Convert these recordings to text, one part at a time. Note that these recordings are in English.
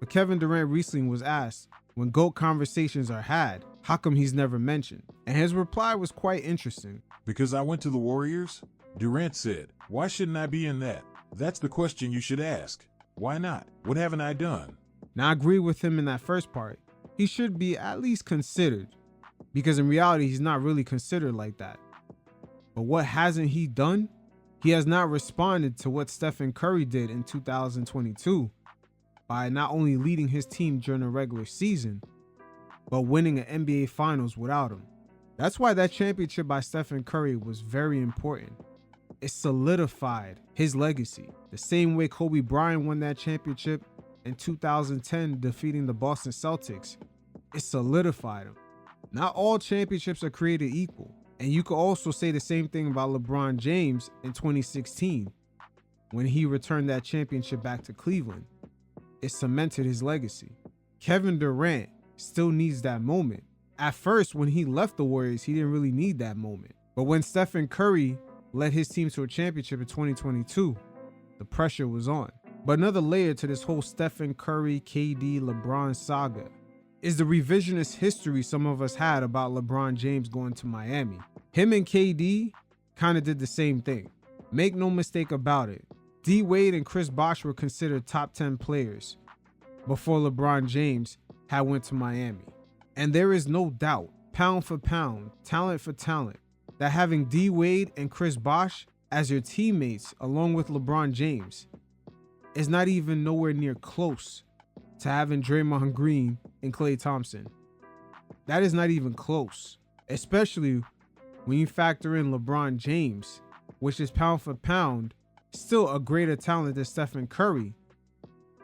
But Kevin Durant recently was asked, when GOAT conversations are had, how come he's never mentioned? And his reply was quite interesting. Because I went to the Warriors? Durant said, why shouldn't I be in that? That's the question you should ask. Why not? What haven't I done? Now, I agree with him in that first part. He should be at least considered, because in reality, he's not really considered like that. But what hasn't he done? He has not responded to what Stephen Curry did in 2022 by not only leading his team during the regular season, but winning an NBA Finals without him. That's why that championship by Stephen Curry was very important. It solidified his legacy. The same way Kobe Bryant won that championship in 2010, defeating the Boston Celtics. It solidified him. Not all championships are created equal. And you could also say the same thing about LeBron James in 2016 when he returned that championship back to Cleveland. It cemented his legacy. Kevin Durant still needs that moment. At first, when he left the Warriors, he didn't really need that moment. But when Stephen Curry led his team to a championship in 2022, the pressure was on. But another layer to this whole Stephen Curry, KD, LeBron saga is the revisionist history some of us had about LeBron James going to Miami. Him and KD kind of did the same thing. Make no mistake about it. D Wade and Chris Bosh were considered top 10 players before LeBron James had went to Miami. And there is no doubt, pound for pound, talent for talent, that having D Wade and Chris Bosh as your teammates along with LeBron James is not even nowhere near close to having Draymond Green and Klay Thompson. That is not even close, especially when you factor in LeBron James, which is pound for pound still a greater talent than Stephen Curry.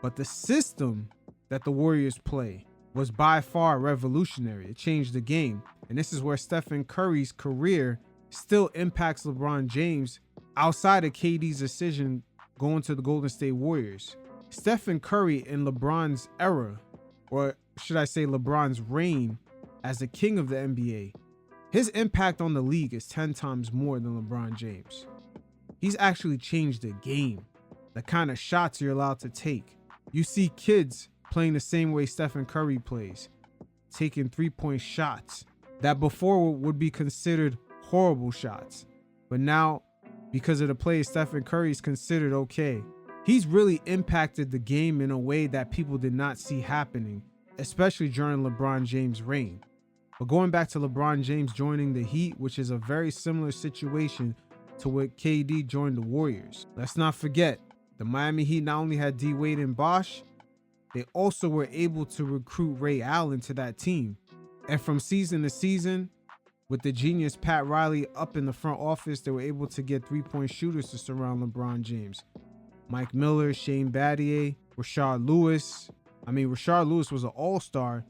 But the system that the Warriors play was by far revolutionary. It changed the game. And this is where Stephen Curry's career still impacts LeBron James outside of KD's decision going to the Golden State Warriors. Stephen Curry in LeBron's era, or should I say LeBron's reign as the king of the NBA, his impact on the league is 10 times more than LeBron James. He's actually changed the game, the kind of shots you're allowed to take. You see kids playing the same way Stephen Curry plays, taking three-point shots that before would be considered horrible shots. But now, because of the play Stephen Curry is considered okay. He's really impacted the game in a way that people did not see happening, especially during LeBron James' reign. But going back to LeBron James joining the Heat, which is a very similar situation to what KD joined the Warriors. Let's not forget, the Miami Heat not only had D Wade and Bosh, they also were able to recruit Ray Allen to that team. And from season to season, with the genius Pat Riley up in the front office, they were able to get three-point shooters to surround LeBron James. Mike Miller, Shane Battier, Rashard Lewis. Rashard Lewis was an all-star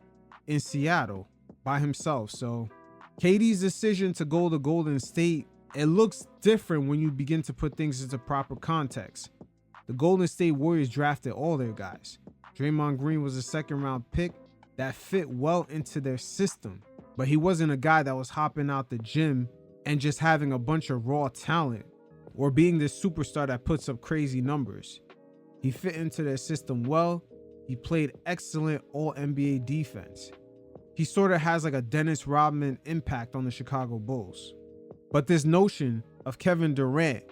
in Seattle by himself. So KD's decision to go to Golden State, it looks different when you begin to put things into proper context. The Golden State Warriors drafted all their guys. Draymond Green was a second-round pick that fit well into their system. But he wasn't a guy that was hopping out the gym and just having a bunch of raw talent or being this superstar that puts up crazy numbers. He fit into their system well. He played excellent all-NBA defense. He sort of has like a Dennis Rodman impact on the Chicago Bulls. But this notion of Kevin Durant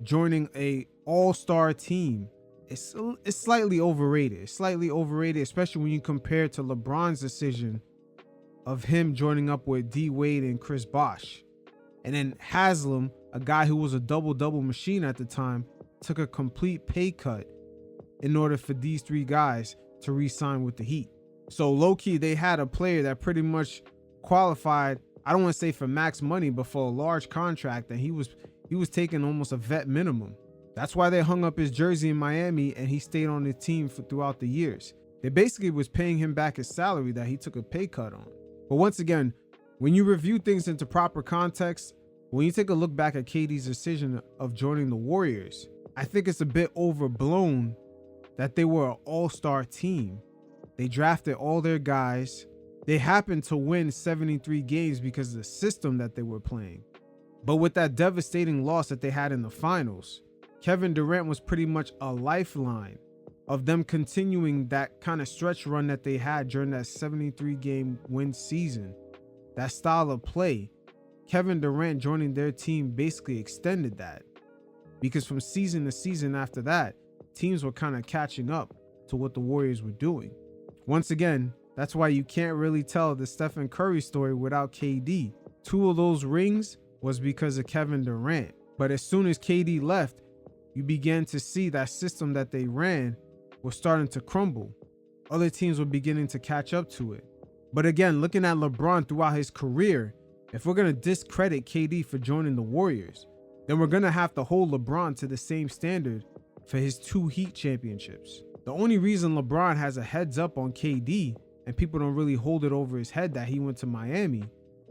joining a all-star team is slightly overrated. It's slightly overrated, especially when you compare it to LeBron's decision of him joining up with D Wade and Chris Bosh. And then Haslam, a guy who was a double-double machine at the time, took a complete pay cut in order for these three guys to re-sign with the Heat. So low-key, they had a player that pretty much qualified, I don't want to say for max money, but for a large contract, and he was taking almost a vet minimum. That's why they hung up his jersey in Miami and he stayed on the team throughout the years. They basically was paying him back his salary that he took a pay cut on. But once again, when you review things into proper context, when you take a look back at KD's decision of joining the Warriors, I think it's a bit overblown that they were an all-star team. They drafted all their guys. They happened to win 73 games because of the system that they were playing. But with that devastating loss that they had in the finals, Kevin Durant was pretty much a lifeline of them continuing that kind of stretch run that they had during that 73-game win season. That style of play, Kevin Durant joining their team basically extended that. Because from season to season after that, teams were kind of catching up to what the Warriors were doing. Once again, that's why you can't really tell the Stephen Curry story without KD. 2 of those rings was because of Kevin Durant. But as soon as KD left, you began to see that system that they ran was starting to crumble. Other teams were beginning to catch up to it. But again, looking at LeBron throughout his career, if we're going to discredit KD for joining the Warriors, then we're going to have to hold LeBron to the same standard for his 2 Heat championships. The only reason LeBron has a heads up on KD and people don't really hold it over his head that he went to Miami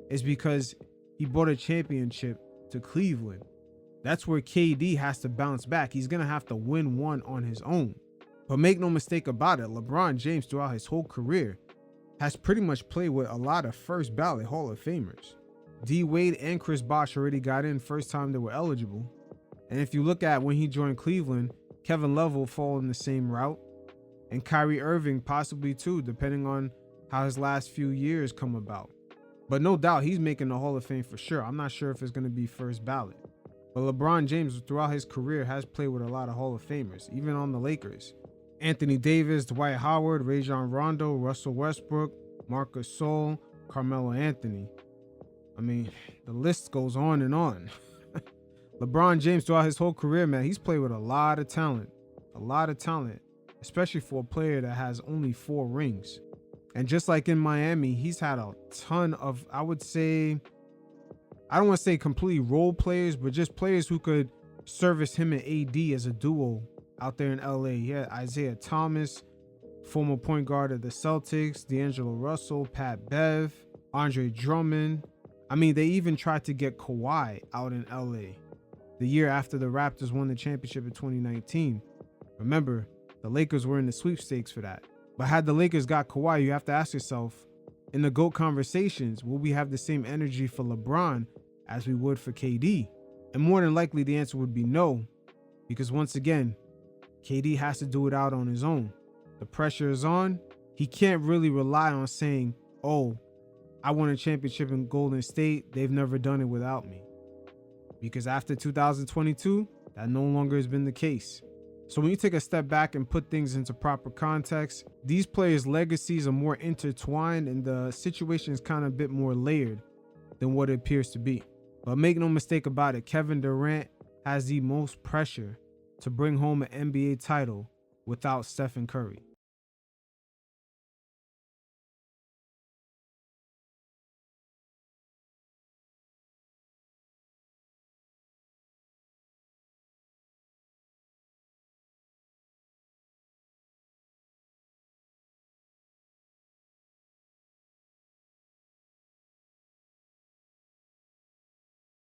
is because he brought a championship to Cleveland. That's where KD has to bounce back. He's going to have to win one on his own. But make no mistake about it, LeBron James throughout his whole career has pretty much played with a lot of first ballot Hall of Famers. D Wade and Chris Bosh already got in first time they were eligible. And if you look at when he joined Cleveland, Kevin Love will fall in the same route. And Kyrie Irving possibly too, depending on how his last few years come about. But no doubt he's making the Hall of Fame for sure. I'm not sure if it's going to be first ballot. But LeBron James throughout his career has played with a lot of Hall of Famers, even on the Lakers. Anthony Davis, Dwight Howard, Rajon Rondo, Russell Westbrook, Marcus Gasol, Carmelo Anthony. I mean, the list goes on and on. LeBron James throughout his whole career, man, he's played with a lot of talent, especially for a player that has only 4 rings. And just like in Miami, he's had a ton of, I would say, I don't want to say completely role players, but just players who could service him and AD as a duo out there in LA. Yeah, Isaiah Thomas, former point guard of the Celtics, D'Angelo Russell, Pat Bev, Andre Drummond. I mean, they even tried to get Kawhi out in LA the year after the Raptors won the championship in 2019. Remember, the Lakers were in the sweepstakes for that. But had the Lakers got Kawhi, you have to ask yourself, in the GOAT conversations, will we have the same energy for LeBron as we would for KD? And more than likely, the answer would be no, because once again, KD has to do it out on his own. The pressure is on. He can't really rely on saying, oh, I won a championship in Golden State. They've never done it without me. Because after 2022, that no longer has been the case. So when you take a step back and put things into proper context, these players' legacies are more intertwined and the situation is kind of a bit more layered than what it appears to be. But make no mistake about it, Kevin Durant has the most pressure to bring home an NBA title without Stephen Curry.